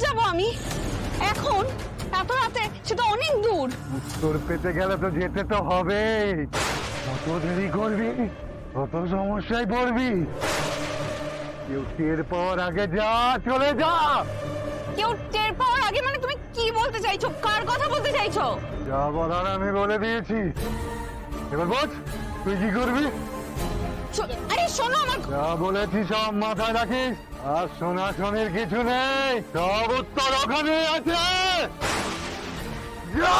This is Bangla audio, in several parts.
যাবো আমি এখন? এত রাতে? সেটা অনেক দূর। উত্তর পেতে গেলে তো যেতে তো হবে। কত দেরি করবি কত সমস্যায় পড়বি। কেউ টের পাওয়ার আগে যা, চলে যা। কেউ টের পাওয়ার আগে মানে তুমি কি বলতে চাইছো? কার কথা বলতে চাইছো? যা বলার আমি বলে দিয়েছি, এবার বল তুই কি করবি। আরে শোনো আমার। যা বলেছি সব মাথায় রাখিস, আর শোনাশোনির কিছু নেই, সব উত্তর ওখানে আছে। যা।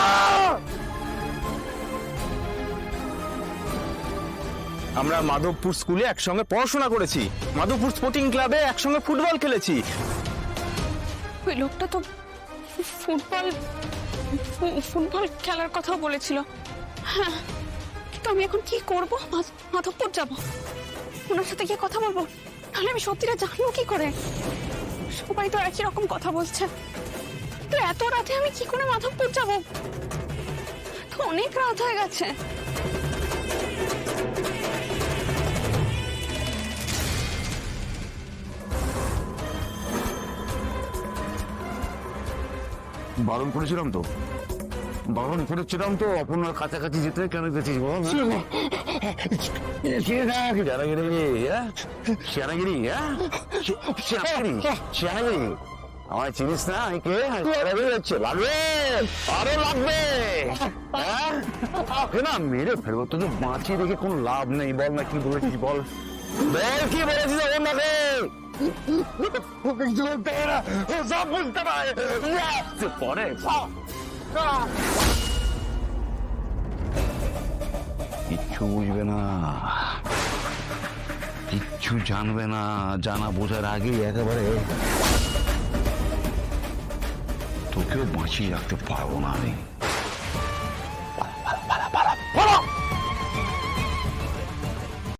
আমরা মাধবপুর স্কুলে একসঙ্গে পড়াশোনা করেছি, মাধবপুর স্পোর্টিং ক্লাবে একসঙ্গে ফুটবল খেলেছি। ওই লোকটা তো ফুটবল খেলার কথা বলেছিল। হ্যাঁ, কিন্তু আমি এখন কি করব? মাধবপুর যাব, ওনার সাথে গিয়ে কথা বলবো, তাহলে আমি সত্যিটা জানবো কি করে? সবাই তো একই রকম কথা বলছে, তো এত রাতে আমি কি করে মাধবপুর যাব? তো অনেক রাত হয়ে গেছে। বারণ করেছিলাম তো, আপনার কাছাকাছি যেতে কেন গেছিস বল? আমার চিনিস না আমি কে? লাগবে আরো লাগবে না, মেরে ফেলবো তোকে, বাঁচিয়ে দেখে কোনো লাভ নেই। বল না কি বলেছিস, বল বল কি বলেছিস ওনাকে? সব বুঝতে পারে পরে কিচ্ছু বুঝবে না, কিচ্ছু জানবে না, জানা বোঝার আগেই একেবারে তোকেও বাঁচিয়ে রাখতে পারবো না আমি।